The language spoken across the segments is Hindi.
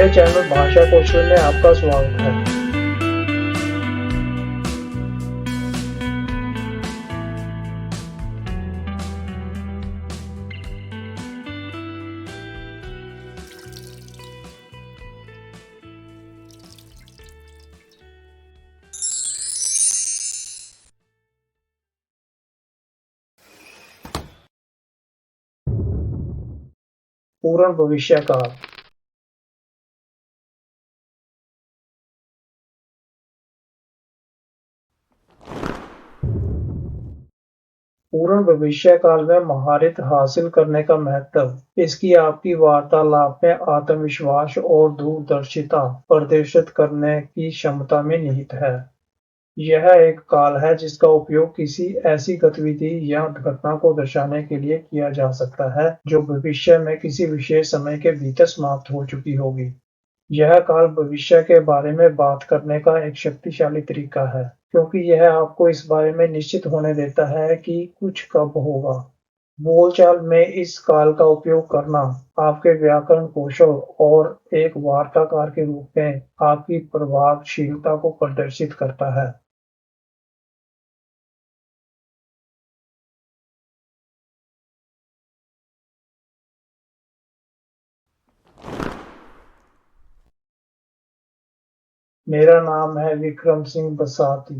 मेरे चैनल भाषा कौशल में आपका स्वागत है। पूर्ण भविष्य काल। पूर्ण भविष्य काल में महारत हासिल करने का महत्व इसकी आपकी वार्तालाप में आत्मविश्वास और दूरदर्शिता प्रदर्शित करने की क्षमता में निहित है। यह एक काल है जिसका उपयोग किसी ऐसी गतिविधि या घटना को दर्शाने के लिए किया जा सकता है जो भविष्य में किसी विशेष समय के भीतर समाप्त हो चुकी होगी। यह काल भविष्य के बारे में बात करने का एक शक्तिशाली तरीका है, क्योंकि यह आपको इस बारे में निश्चित होने देता है कि कुछ कब होगा। बोलचाल में इस काल का उपयोग करना आपके व्याकरण कौशल और एक वार्ताकार के रूप में आपकी प्रभावशीलता को प्रदर्शित करता है। मेरा नाम है विक्रम सिंह बसाती।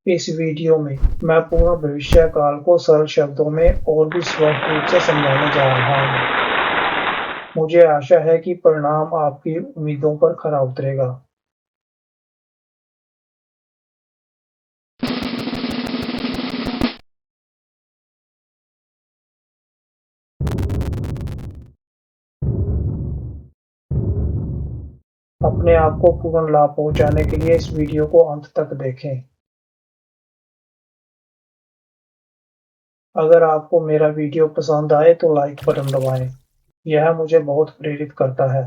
इस वीडियो में मैं पूर्ण भविष्य काल को सरल शब्दों में और भी स्पष्ट रूप से समझाने जा रहा हूँ। मुझे आशा है कि परिणाम आपकी उम्मीदों पर खरा उतरेगा। अपने आप को पूर्ण लाभ पहुंचाने के लिए इस वीडियो को अंत तक देखें। अगर आपको मेरा वीडियो पसंद आए तो लाइक बटन दबाएं। यह मुझे बहुत प्रेरित करता है।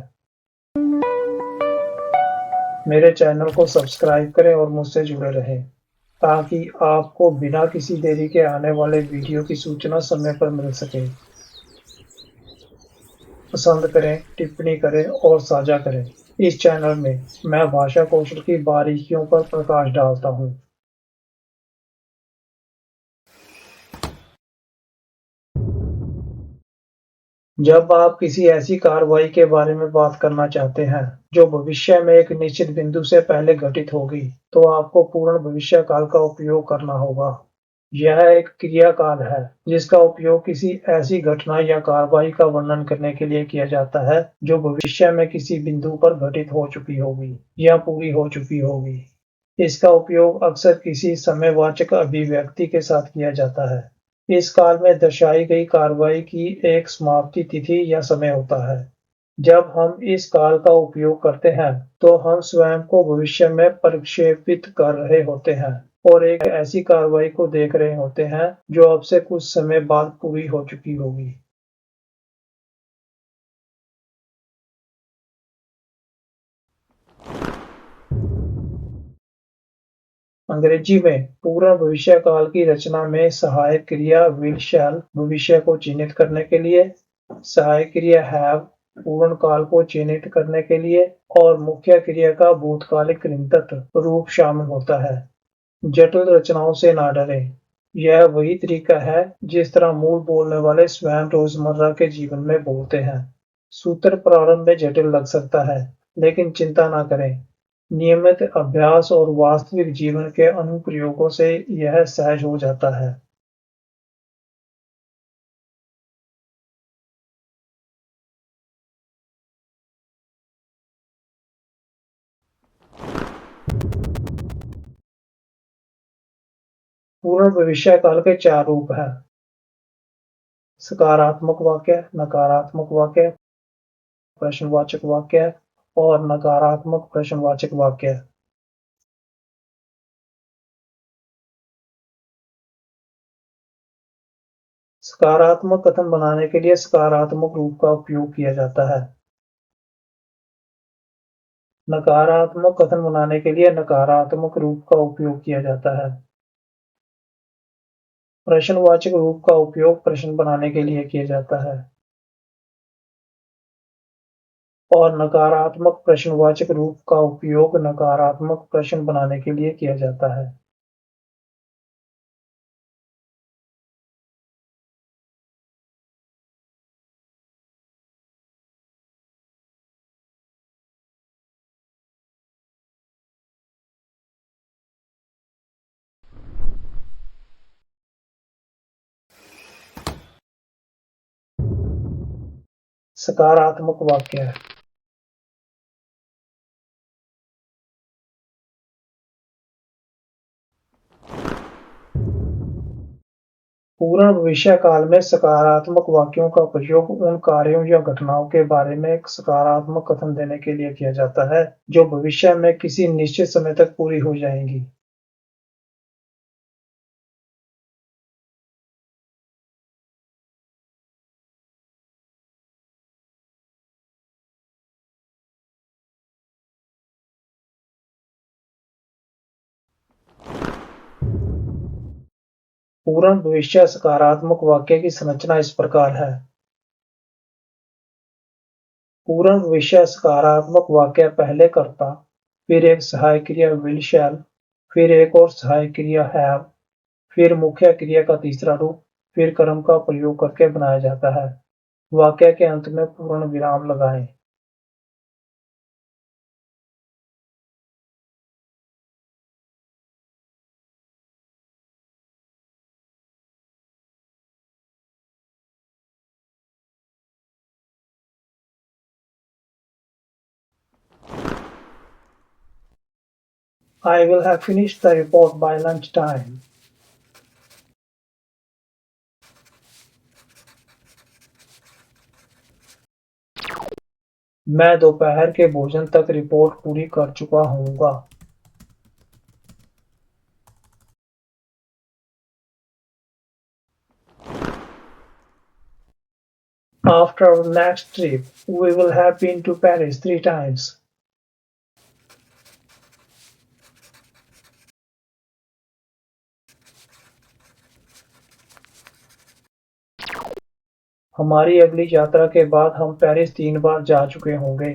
मेरे चैनल को सब्सक्राइब करें और मुझसे जुड़े रहें, ताकि आपको बिना किसी देरी के आने वाले वीडियो की सूचना समय पर मिल सके। पसंद करें, टिप्पणी करें और साझा करें। इस चैनल में मैं भाषा कौशल की बारीकियों पर प्रकाश डालता हूँ। जब आप किसी ऐसी कार्रवाई के बारे में बात करना चाहते हैं जो भविष्य में एक निश्चित बिंदु से पहले घटित होगी, तो आपको पूर्ण भविष्य काल का उपयोग करना होगा। यह एक क्रिया काल है जिसका उपयोग किसी ऐसी घटना या कार्रवाई का वर्णन करने के लिए किया जाता है जो भविष्य में किसी बिंदु पर घटित हो चुकी होगी या पूरी हो चुकी होगी। इसका उपयोग अक्सर किसी समयवाचक अभिव्यक्ति के साथ किया जाता है। इस काल में दर्शाई गई कार्रवाई की एक समाप्ति तिथि या समय होता है। जब हम इस काल का उपयोग करते हैं, तो हम स्वयं को भविष्य में प्रक्षेपित कर रहे होते हैं और एक ऐसी कार्रवाई को देख रहे होते हैं जो अब से कुछ समय बाद पूरी हो चुकी होगी। अंग्रेजी में पूर्ण भविष्य काल की रचना में सहायक क्रिया विल शैल भविष्य को चिह्नित करने के लिए, सहायक क्रिया हैव पूर्ण काल को चिह्नित करने के लिए और मुख्य क्रिया का भूतकालिक कृंतक रूप शामिल होता है। जटिल रचनाओं से ना डरें। यह वही तरीका है जिस तरह मूल बोलने वाले स्वयं रोजमर्रा के जीवन में बोलते हैं। सूत्र प्रारंभ में जटिल लग सकता है, लेकिन चिंता ना करें। नियमित अभ्यास और वास्तविक जीवन के अनुप्रयोगों से यह सहज हो जाता है। पूर्ण भविष्य काल के चार रूप हैं: सकारात्मक वाक्य, नकारात्मक वाक्य, प्रश्नवाचक वाक्य और नकारात्मक प्रश्नवाचक वाक्य। सकारात्मक कथन बनाने के लिए सकारात्मक रूप का उपयोग किया जाता है। नकारात्मक कथन बनाने के लिए नकारात्मक रूप का उपयोग किया जाता है। प्रश्नवाचक रूप का उपयोग प्रश्न बनाने के लिए किया जाता है। और नकारात्मक प्रश्नवाचक रूप का उपयोग नकारात्मक प्रश्न बनाने के लिए किया जाता है। सकारात्मक वाक्य: पूर्ण भविष्यकाल में सकारात्मक वाक्यों का प्रयोग उन कार्यों या घटनाओं के बारे में एक सकारात्मक कथन देने के लिए किया जाता है, जो भविष्य में किसी निश्चित समय तक पूरी हो जाएंगी। पूर्ण भविष्य सकारात्मक वाक्य की संरचना इस प्रकार है। पूर्ण भविष्य सकारात्मक वाक्य पहले कर्ता, फिर एक सहायक क्रिया विल शैल, फिर एक और सहायक क्रिया हैव, फिर मुख्य क्रिया का तीसरा रूप, फिर कर्म का प्रयोग करके बनाया जाता है। वाक्य के अंत में पूर्ण विराम लगाएं। I will have finished the report by lunchtime. मैं दोपहर के भोजन तक रिपोर्ट पूरी कर चुका हूँगा। After our next trip, we will have been to Paris 3 times. हमारी अगली यात्रा के बाद हम पेरिस 3 बार जा चुके होंगे।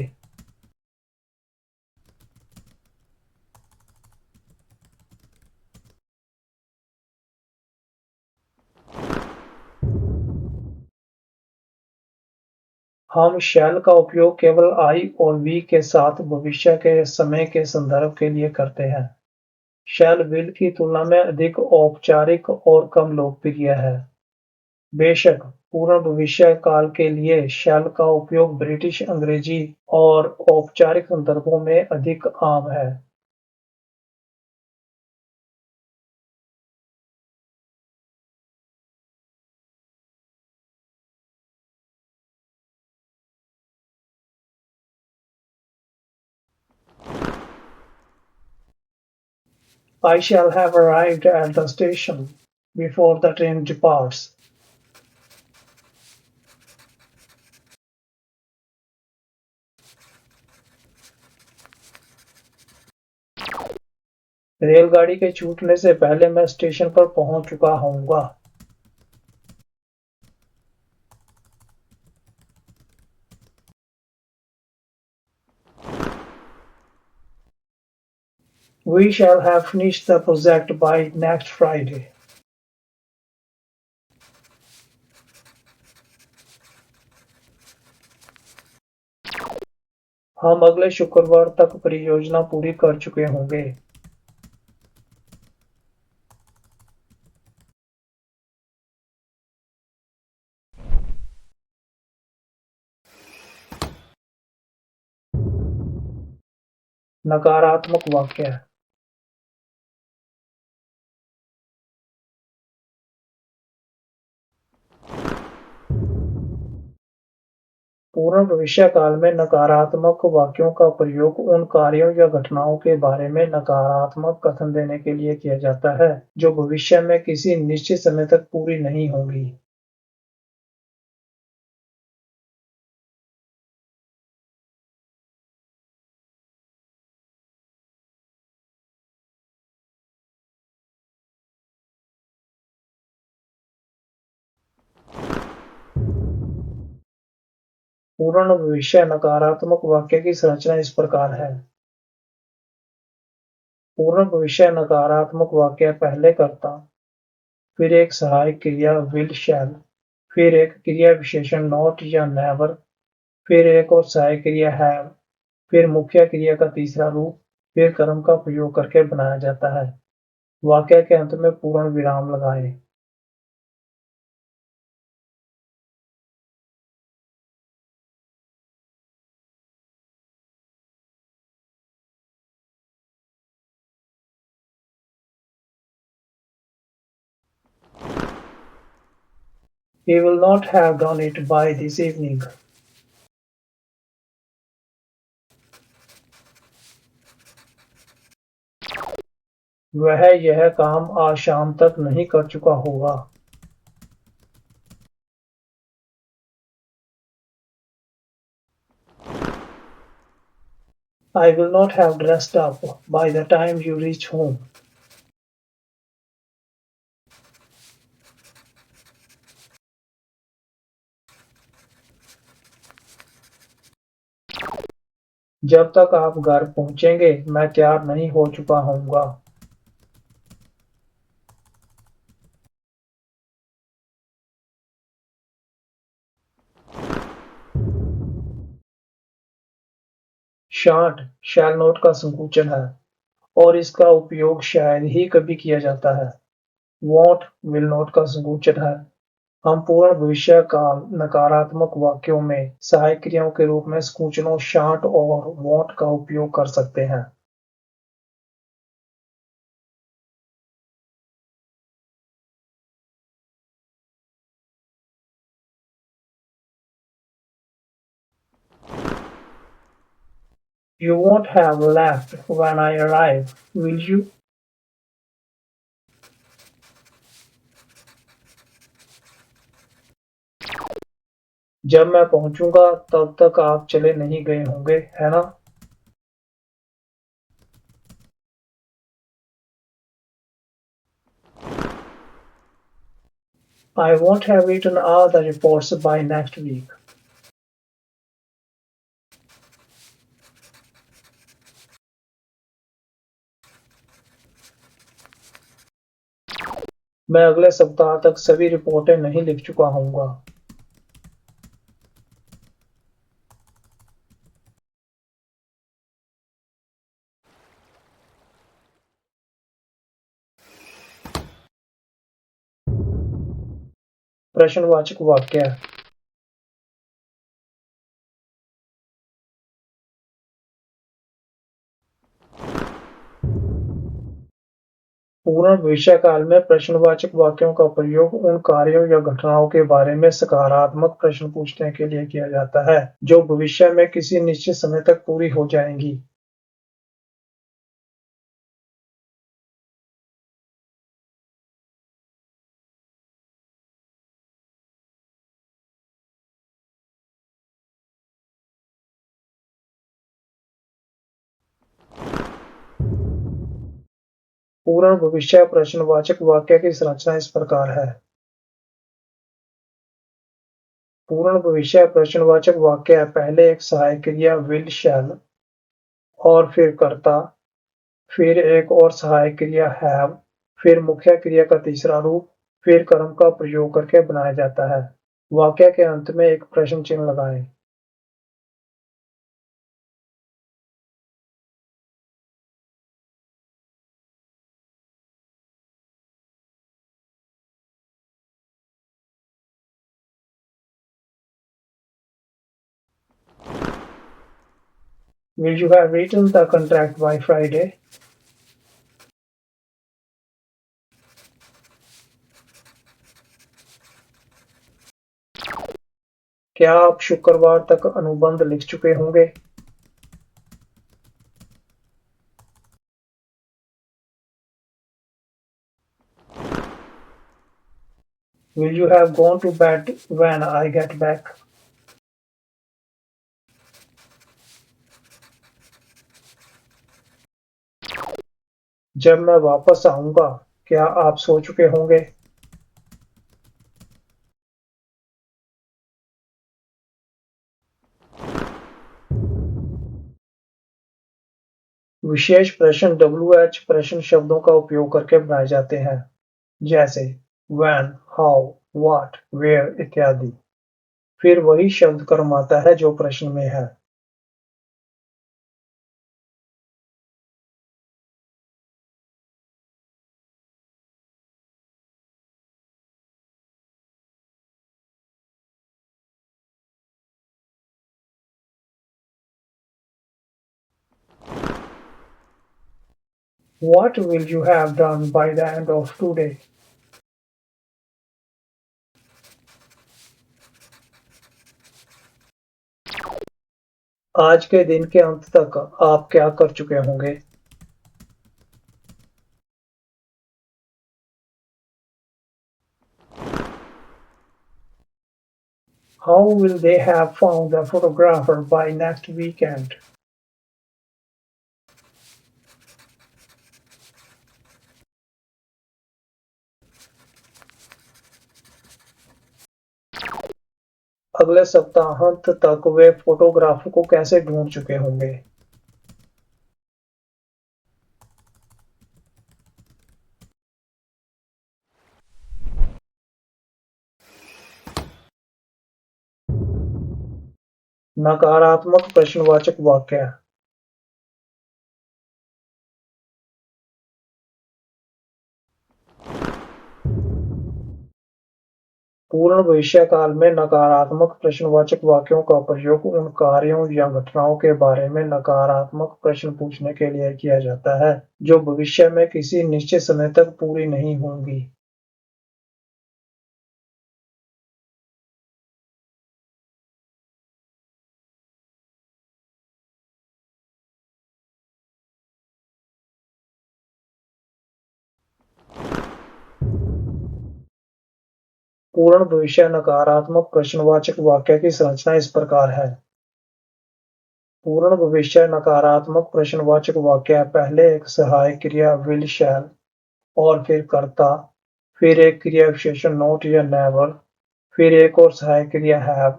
हम shall का उपयोग केवल I और we के साथ भविष्य के समय के संदर्भ के लिए करते हैं। shall will की तुलना में अधिक औपचारिक और कम लोकप्रिय है। बेशक, पूर्ण भविष्य काल के लिए shall का उपयोग ब्रिटिश अंग्रेजी और औपचारिक संदर्भों में अधिक आम है। I shall have arrived at the station before the train departs. रेलगाड़ी के छूटने से पहले मैं स्टेशन पर पहुंच चुका होऊंगा। We shall have finished the project by next Friday. हम अगले शुक्रवार तक परियोजना पूरी कर चुके होंगे। नकारात्मक वाक्य: पूर्ण भविष्य काल में नकारात्मक वाक्यों का प्रयोग उन कार्यों या घटनाओं के बारे में नकारात्मक कथन देने के लिए किया जाता है, जो भविष्य में किसी निश्चित समय तक पूरी नहीं होंगी। पूर्ण भविष्य नकारात्मक वाक्य की संरचना इस प्रकार है। पूर्ण भविष्य नकारात्मक वाक्य पहले कर्ता, फिर एक सहायक क्रिया विल शैल, फिर एक क्रिया विशेषण नॉट या नेवर, फिर एक और सहायक क्रिया हैव, फिर मुख्य क्रिया का तीसरा रूप, फिर कर्म का प्रयोग करके बनाया जाता है। वाक्य के अंत में पूर्ण विराम लगाएं। He will not have done it by this evening. वह यह काम आज शाम तक नहीं कर चुका होगा। I will not have dressed up by the time you reach home. जब तक आप घर पहुंचेंगे मैं तैयार नहीं हो चुका होऊंगा। शांट शैल नोट का संकुचन है और इसका उपयोग शायद ही कभी किया जाता है। वॉन्ट विल नोट का संकुचन है। हम पूर्ण भविष्य काल नकारात्मक वाक्यों में सहायक क्रियाओं के रूप में संकुचनों शांट और वॉन्ट का उपयोग कर सकते हैं। You won't have left when I arrive, will you? जब मैं पहुंचूंगा तब तक आप चले नहीं गए होंगे, है ना? I won't have written all the reports by next week. मैं अगले सप्ताह तक सभी रिपोर्टें नहीं लिख चुका होऊंगा। प्रश्नवाचक वाक्य। पूर्ण भविष्यकाल में प्रश्नवाचक वाक्यों का प्रयोग उन कार्यों या घटनाओं के बारे में सकारात्मक प्रश्न पूछने के लिए किया जाता है जो भविष्य में किसी निश्चित समय तक पूरी हो जाएंगी। पूर्ण भविष्य प्रश्नवाचक वाक्य की संरचना इस प्रकार है। पूर्ण भविष्य प्रश्नवाचक वाक्य पहले एक सहायक क्रिया विल शैल और फिर कर्ता, फिर एक और सहायक क्रिया हैव, फिर मुख्य क्रिया का तीसरा रूप, फिर कर्म का प्रयोग करके बनाया जाता है। वाक्य के अंत में एक प्रश्न चिन्ह लगाएं। Will you have written the contract by Friday? क्या आप शुक्रवार तक अनुबंध लिख चुके होंगे? Will you have gone to bed when I get back? जब मैं वापस आऊंगा क्या आप सो चुके होंगे? विशेष प्रश्न WH प्रश्न शब्दों का उपयोग करके बनाए जाते हैं, जैसे when, how, what, where इत्यादि। फिर वही शब्द कर्म आता है जो प्रश्न में है। What will you have done by the end of today? आज के दिन के अंत तक आप क्या कर चुके होंगे? How will they have found the photographer by next weekend? अगले सप्ताहांत तक वे फोटोग्राफर को कैसे ढूंढ चुके होंगे? नकारात्मक प्रश्नवाचक वाक्य। पूर्ण भविष्यकाल में नकारात्मक प्रश्नवाचक वाक्यों का प्रयोग उन कार्यों या घटनाओं के बारे में नकारात्मक प्रश्न पूछने के लिए किया जाता है जो भविष्य में किसी निश्चित समय तक पूरी नहीं होंगी। पूर्ण भविष्य नकारात्मक प्रश्नवाचक वाक्य की संरचना इस प्रकार है। पूर्ण भविष्य नकारात्मक प्रश्नवाचक वाक्य पहले एक सहायक क्रिया विल शैल और फिर कर्ता, फिर एक क्रिया विशेषण नॉट या नेवर, फिर एक और सहायक क्रिया हैव,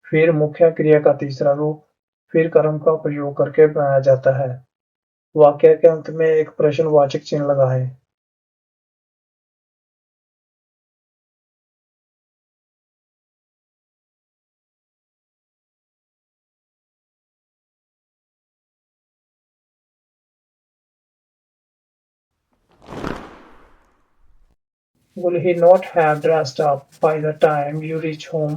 फिर मुख्य क्रिया का तीसरा रूप, फिर कर्म का प्रयोग करके बनाया जाता है। वाक्य के अंत में एक प्रश्नवाचक चिन्ह लगाएं। Will he not have dressed up by the time you reach home?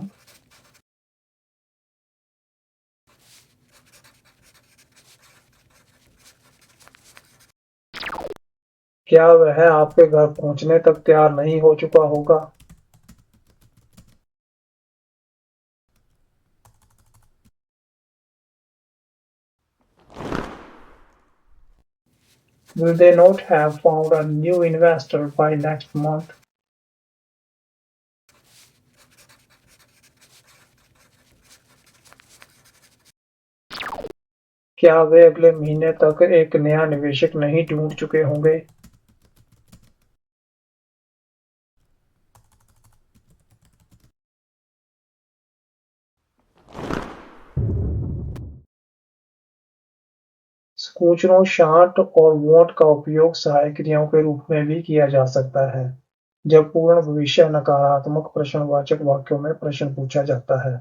क्या वह आपके घर पहुंचने तक तैयार नहीं हो चुका होगा? Will they not have found a new investor by next month? क्या वे अगले महीने तक एक नया निवेशक नहीं ढूंढ चुके होंगे? सूचनों शांट और वोट का उपयोग सहायक क्रियाओं के रूप में भी किया जा सकता है जब पूर्ण भविष्य नकारात्मक प्रश्नवाचक वाक्यों में प्रश्न पूछा जाता है।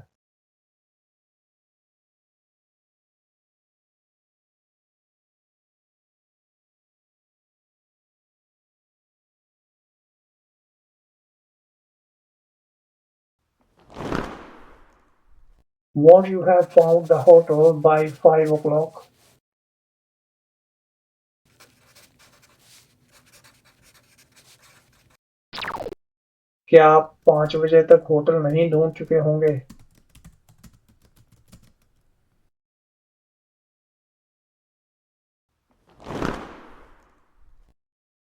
Won't you have found the hotel by 5 o'clock? क्या आप 5 बजे तक होटल नहीं ढूंढ चुके होंगे?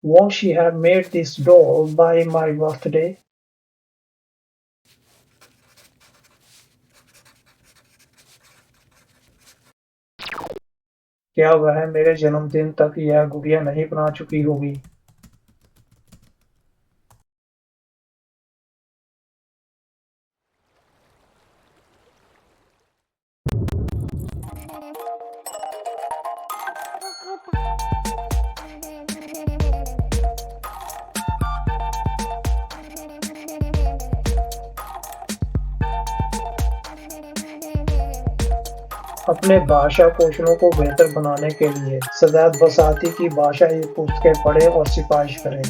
Won't she have made this doll by my birthday? क्या वह मेरे जन्मदिन तक यह गुड़िया नहीं बना चुकी होगी? अपने भाषा कौशलों को बेहतर बनाने के लिए सदैव बसाती की भाषा ये पुस्तकें पढ़ें और सिफारिश करें।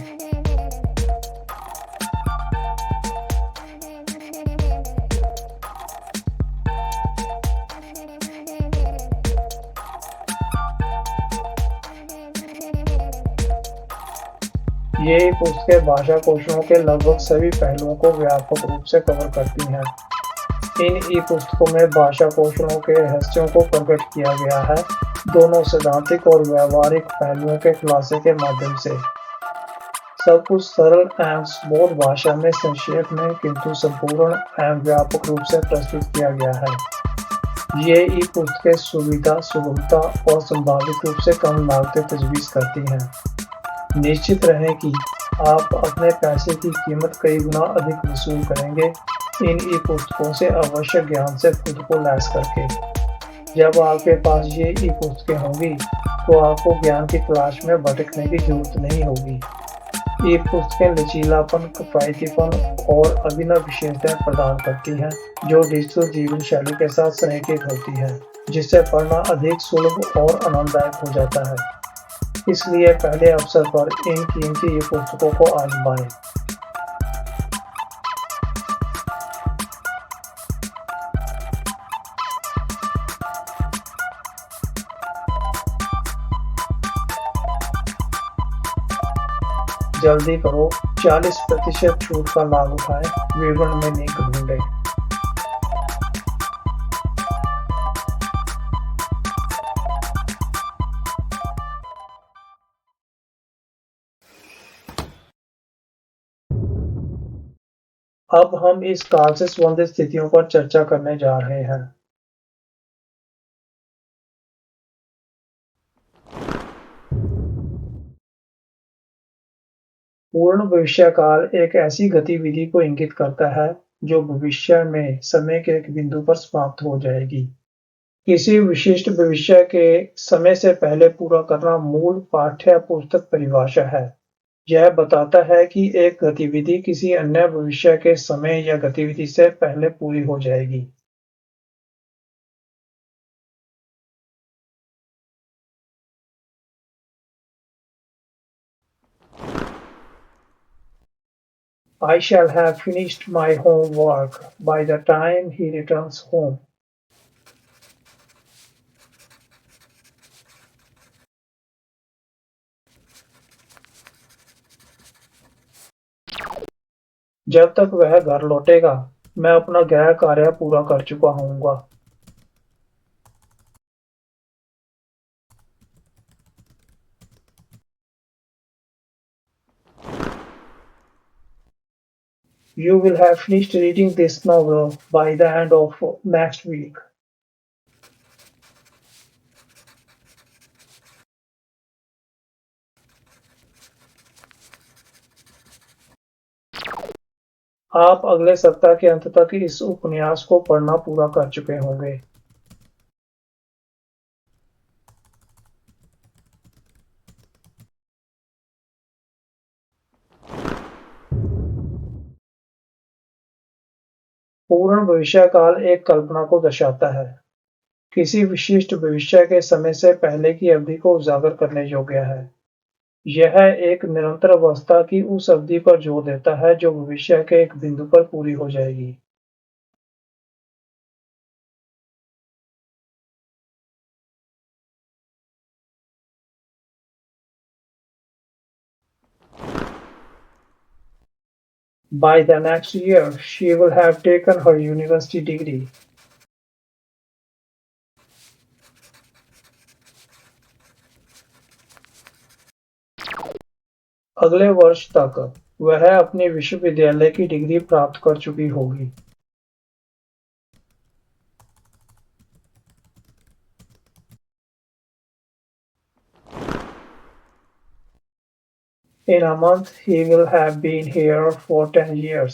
ये पुस्तकें भाषा कौशलों के लगभग सभी पहलुओं को व्यापक रूप से कवर करती हैं। इन ई-पुस्तकों में भाषा कौशलों के रहस्यों को प्रकट किया गया है, दोनों सैद्धांतिक और व्यावहारिक पहलुओं के खुलासे के माध्यम से। सब कुछ सरल एवं सुबोध भाषा में संक्षेप में किंतु संपूर्ण एवं व्यापक रूप से प्रस्तुत किया गया है। ये ई-पुस्तकें सुविधा, सुगमता और संभावित रूप से कम लागतें तजवीज़ करती हैं। निश्चित रहें कि आप अपने पैसे की कीमत कई गुना अधिक वसूल करेंगे इन ई-पुस्तकों से आवश्यक ज्ञान से खुद को लैस करके। जब आपके पास ये ई-पुस्तकें होंगी, तो आपको ज्ञान की तलाश में भटकने की जरूरत नहीं होगी। ई-पुस्तकें लचीलापन, किफायतीपन और अभिनव विशेषताएं प्रदान करती हैं, जो डिजिटल जीवन शैली के साथ संरेखित होती हैं, जिससे पढ़ना अधिक सुलभ और आनंददायक हो जाता है। इसलिए पहले अवसर पर इन कीमती ई-पुस्तकों को आजमाएं। जल्दी करो, 40% छूट का लाभ उठाएं, विवरण में लिंक ढूंढें। अब हम इस काल से संबंधित स्थितियों पर चर्चा करने जा रहे हैं। पूर्ण भविष्यकाल एक ऐसी गतिविधि को इंगित करता है जो भविष्य में समय के एक बिंदु पर समाप्त हो जाएगी। किसी विशिष्ट भविष्य के समय से पहले पूरा करना मूल पाठ्य पुस्तक परिभाषा है। यह बताता है कि एक गतिविधि किसी अन्य भविष्य के समय या गतिविधि से पहले पूरी हो जाएगी। I shall have finished my homework by the time he returns home. जब तक वह घर लौटेगा, मैं अपना गृह कार्य पूरा कर चुका होऊंगा। You will have finished reading this novel by the end of next week. आप अगले सप्ताह के अंत तक इस उपन्यास को पढ़ना पूरा कर चुके होंगे। पूर्ण भविष्यकाल एक कल्पना को दर्शाता है, किसी विशिष्ट भविष्य के समय से पहले की अवधि को उजागर करने योग्य है। यह एक निरंतर अवस्था की उस अवधि पर जोर देता है जो भविष्य के एक बिंदु पर पूरी हो जाएगी। By the next year, she will have taken her university degree. अगले वर्ष तक वह अपनी विश्वविद्यालय की डिग्री प्राप्त कर चुकी होगी। In a month, he will have been here for 10 years.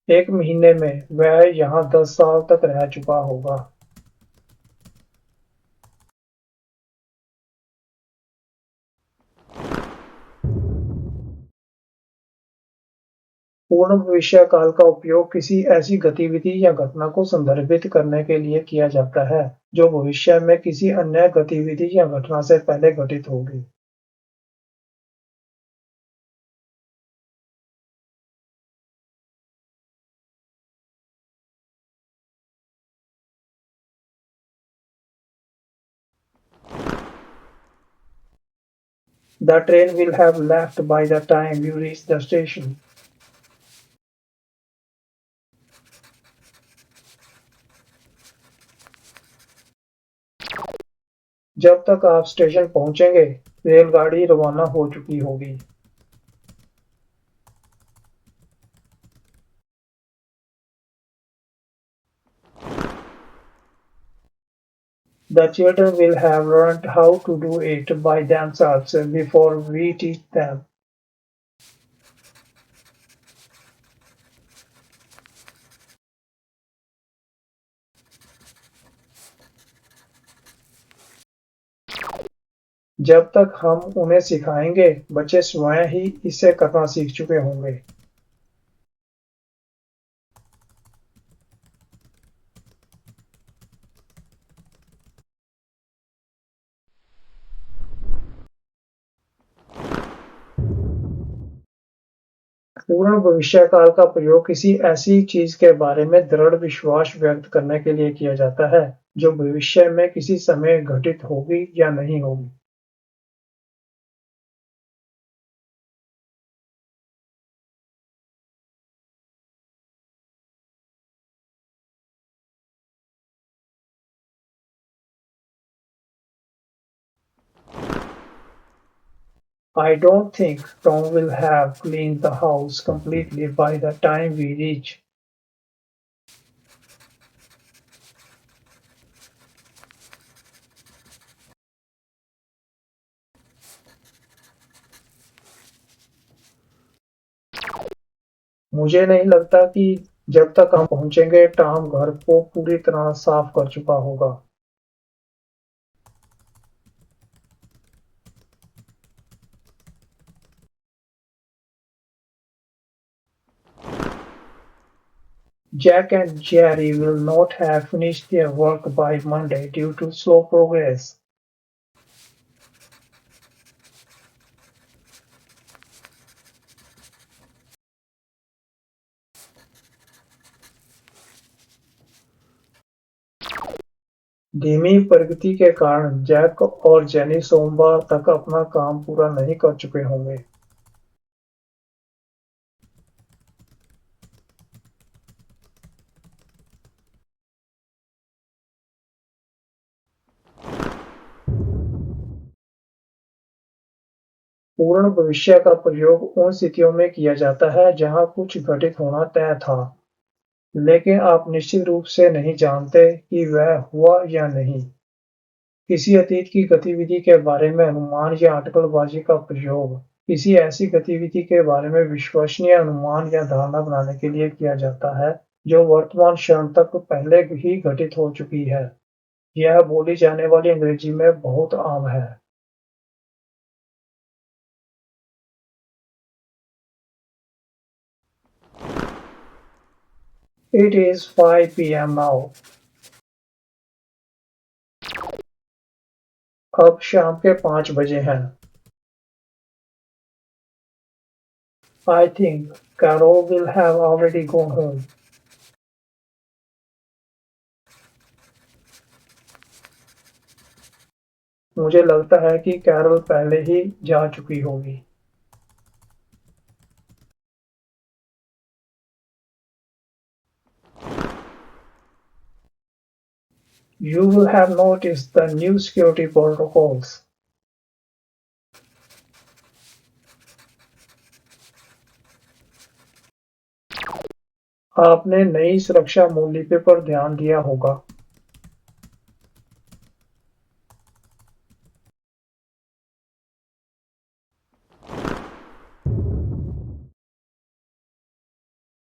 एक महीने में वह यहाँ 10 साल तक रह चुका होगा। पूर्ण भविष्य काल का उपयोग किसी ऐसी गतिविधि या घटना को संदर्भित करने के लिए किया जाता है जो भविष्य में किसी अन्य गतिविधि या घटना से पहले घटित होगी। The train will have left by the time you reach the station. जब तक आप स्टेशन पहुंचेंगे, रेलगाड़ी रवाना हो चुकी होगी। The children will have learned how to do it by themselves before we teach them. जब तक हम उन्हें सिखाएंगे, बच्चे स्वयं ही इसे करना सीख चुके होंगे। पूर्ण भविष्यकाल का प्रयोग किसी ऐसी चीज के बारे में दृढ़ विश्वास व्यक्त करने के लिए किया जाता है जो भविष्य में किसी समय घटित होगी या नहीं होगी। I don't think Tom will have cleaned the house completely by the time we reach. मुझे नहीं लगता कि जब तक हम पहुंचेंगे टॉम घर को पूरी तरह साफ कर चुका होगा। Jack and Jerry will not have finished their work by Monday due to slow progress. धीमी प्रगति के कारण जैक और जेनी सोमवार तक अपना काम पूरा नहीं कर चुके होंगे। पूर्ण भविष्य का प्रयोग उन स्थितियों में किया जाता है जहां कुछ घटित होना तय था, लेकिन आप निश्चित रूप से नहीं जानते कि वह हुआ या नहीं। किसी अतीत की गतिविधि के बारे में अनुमान या अटकलबाजी का प्रयोग किसी ऐसी गतिविधि के बारे में विश्वसनीय अनुमान या धारणा बनाने के लिए किया जाता है जो वर्तमान क्षण तक पहले ही घटित हो चुकी है। यह बोली जाने वाली अंग्रेजी में बहुत आम है। It is 5 p.m. now. अब शाम के 5 बजे हैं। I think Carol will have already gone home. मुझे लगता है कि कैरल पहले ही जा चुकी होगी। You will have noticed the new security protocols. आपने नई सुरक्षा मूल्य पर ध्यान दिया होगा।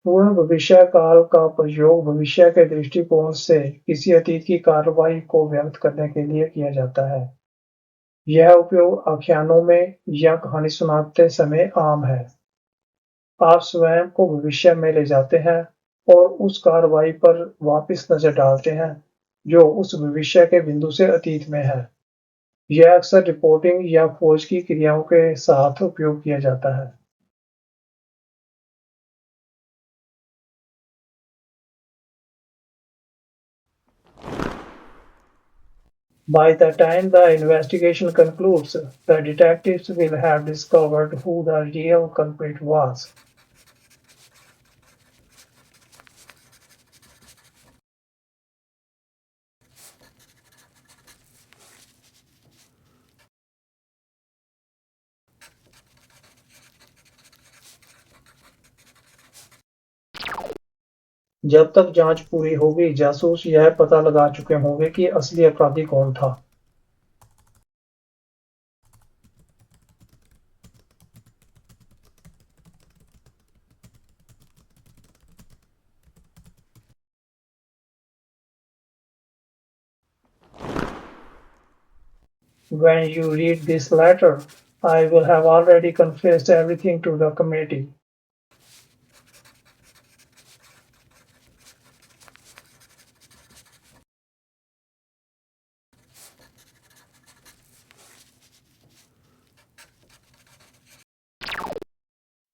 पूर्ण भविष्य काल का प्रयोग भविष्य के दृष्टिकोण से किसी अतीत की कार्रवाई को व्यक्त करने के लिए किया जाता है। यह उपयोग आख्यानों में या कहानी सुनाते समय आम है। आप स्वयं को भविष्य में ले जाते हैं और उस कार्रवाई पर वापस नजर डालते हैं जो उस भविष्य के बिंदु से अतीत में है। यह अक्सर रिपोर्टिंग या खोज की क्रियाओं के साथ उपयोग किया जाता है। By the time the investigation concludes, the detectives will have discovered who the real culprit was. जब तक जांच पूरी होगी, जासूस यह पता लगा चुके होंगे कि असली अपराधी कौन था। When you read this letter, I will have already confessed everything to the committee.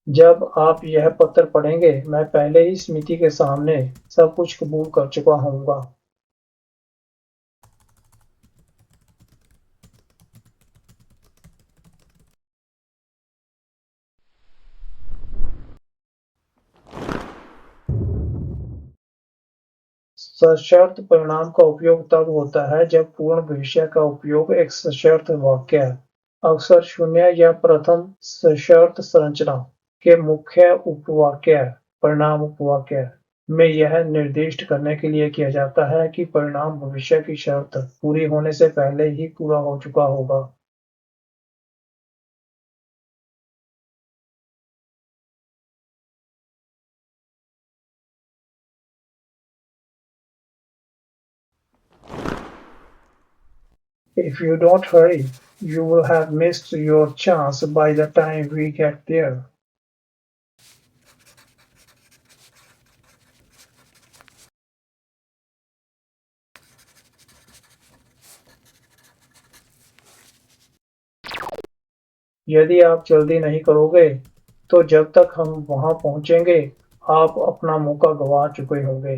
जब आप यह पत्र पढ़ेंगे, मैं पहले ही समिति के सामने सब कुछ कबूल कर चुका होऊंगा। सशर्त परिणाम का उपयोग तब होता है जब पूर्ण भविष्य का उपयोग एक सशर्त वाक्य, अक्सर शून्य या प्रथम सशर्त संरचना के मुख्य उपवाक्य, परिणाम उपवाक्य में यह निर्दिष्ट करने के लिए किया जाता है कि परिणाम भविष्य की शर्त पूरी होने से पहले ही पूरा हो चुका होगा। If you don't hurry, you will have missed your chance by the time we get there. यदि आप जल्दी नहीं करोगे, तो जब तक हम वहां पहुंचेंगे, आप अपना मौका गंवा चुके होंगे।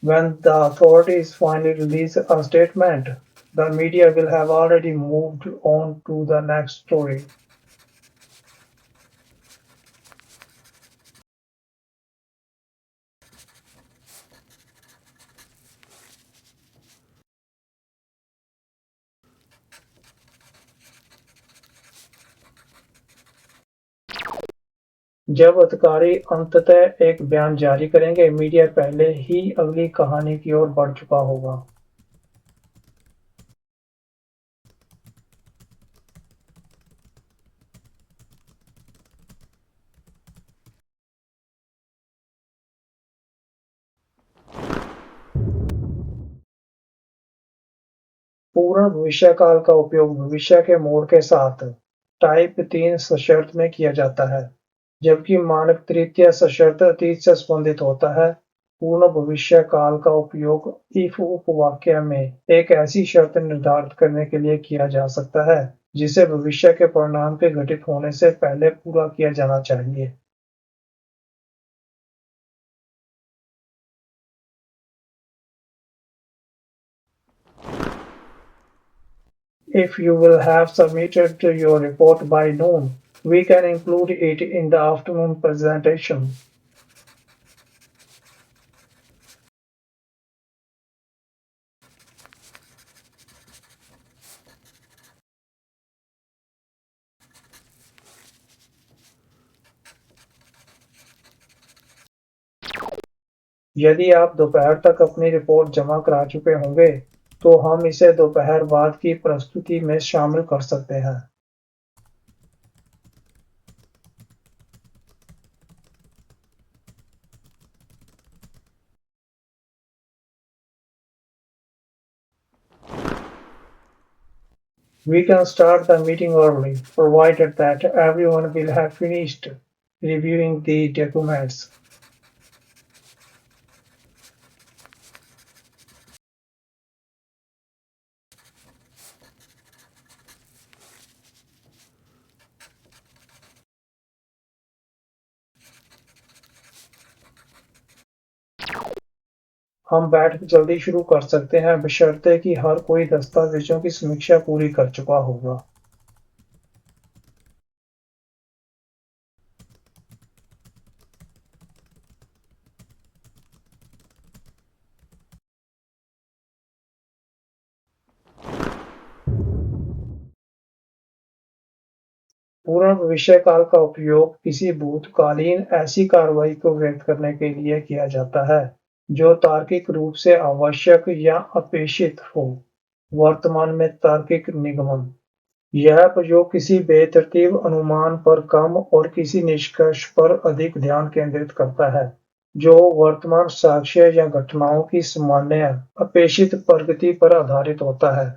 When the authorities finally release a statement, the media will have already moved on to the next story. जब अधिकारी अंततः एक बयान जारी करेंगे, मीडिया पहले ही अगली कहानी की ओर बढ़ चुका होगा। पूर्ण भविष्यकाल का उपयोग भविष्य के मोड़ के साथ टाइप 3 सशर्त में किया जाता है, जबकि मानक तृतीय सशर्त अतीत से संबंधित होता है। पूर्ण भविष्यकाल का उपयोग if उपवाक्य में एक ऐसी शर्त निर्धारित करने के लिए किया जा सकता है जिसे भविष्य के परिणाम के घटित होने से पहले पूरा किया जाना चाहिए। If you will have submitted your report by noon, we can include it in the afternoon presentation. यदि आप दोपहर तक अपनी रिपोर्ट जमा करा चुके होंगे, तो हम इसे दोपहर बाद की प्रस्तुति में शामिल कर सकते हैं। We can start the meeting early, provided that everyone will have finished reviewing the documents. हम बैठक जल्दी शुरू कर सकते हैं बशर्ते कि हर कोई दस्तावेजों की समीक्षा पूरी कर चुका होगा। पूर्ण भविष्यकाल का उपयोग किसी भूतकालीन ऐसी कार्रवाई को व्यक्त करने के लिए किया जाता है जो तार्किक रूप से आवश्यक या अपेक्षित हो। वर्तमान में तार्किक निगमन। यह प्रयोग किसी बेतरतीब अनुमान पर कम और किसी निष्कर्ष पर अधिक ध्यान केंद्रित करता है जो वर्तमान साक्ष्य या घटनाओं की सामान्य अपेक्षित प्रगति पर आधारित होता है।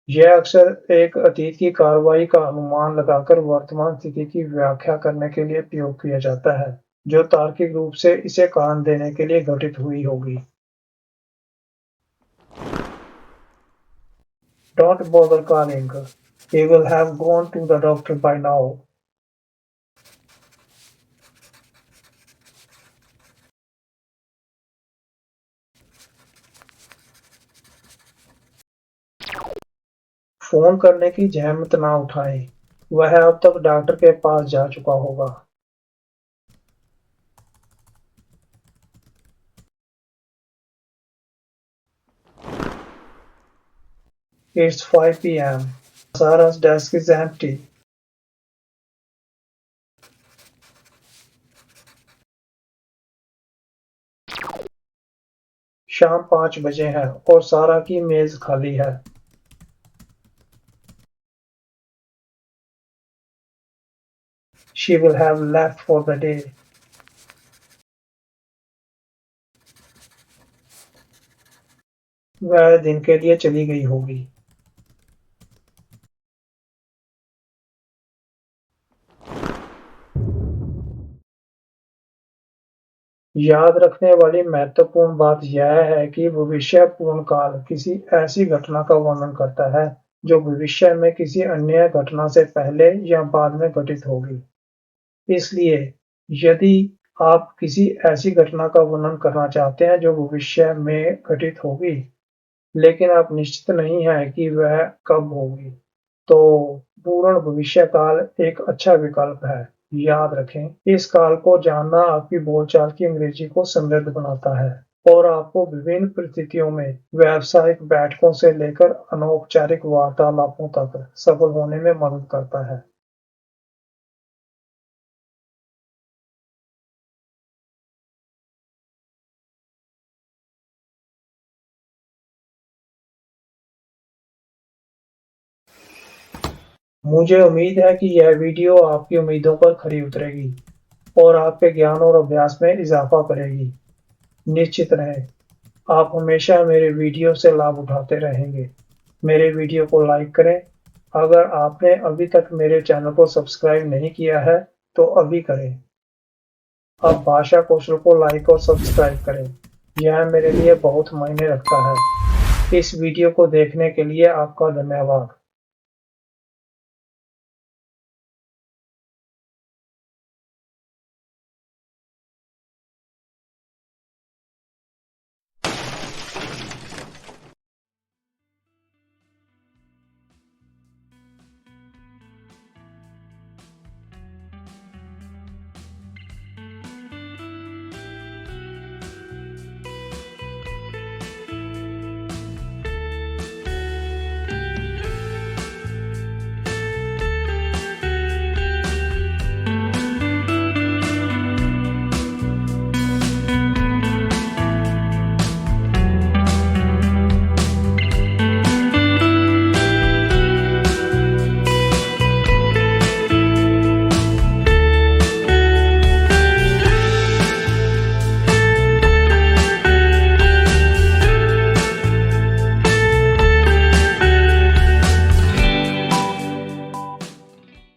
यह अक्सर एक अतीत की कार्रवाई का अनुमान लगाकर वर्तमान स्थिति की व्याख्या करने के लिए प्रयोग किया जाता है जो तार्किक रूप से इसे कारण देने के लिए घटित हुई होगी। Don't bother calling. He will have gone to the doctor by now. Phone करने की जहमत ना उठाएं, वह अब तक डॉक्टर के पास जा चुका होगा। It's 5 p.m. Sarah's desk is empty. शाम 5 बजे है और सारा की मेज खाली है। She will have left for the day. वह दिन के लिए चली गई होगी। याद रखने वाली महत्वपूर्ण बात यह है कि भविष्य पूर्ण काल किसी ऐसी घटना का वर्णन करता है जो भविष्य में किसी अन्य घटना से पहले या बाद में घटित होगी। इसलिए यदि आप किसी ऐसी घटना का वर्णन करना चाहते हैं जो भविष्य में घटित होगी लेकिन आप निश्चित नहीं हैं कि वह कब होगी, तो पूर्ण भविष्यकाल एक अच्छा विकल्प है। याद रखें, इस काल को जानना आपकी बोलचाल की अंग्रेजी को समृद्ध बनाता है और आपको विभिन्न परिस्थितियों में व्यावसायिक बैठकों से लेकर अनौपचारिक वार्तालापों तक सफल होने में मदद करता है। मुझे उम्मीद है कि यह वीडियो आपकी उम्मीदों पर खरी उतरेगी और आपके ज्ञान और अभ्यास में इजाफा करेगी। निश्चित रहें, आप हमेशा मेरे वीडियो से लाभ उठाते रहेंगे। मेरे वीडियो को लाइक करें। अगर आपने अभी तक मेरे चैनल को सब्सक्राइब नहीं किया है तो अभी करें। अब भाषा कौशल को लाइक और सब्सक्राइब करें, यह मेरे लिए बहुत मायने रखता है। इस वीडियो को देखने के लिए आपका धन्यवाद।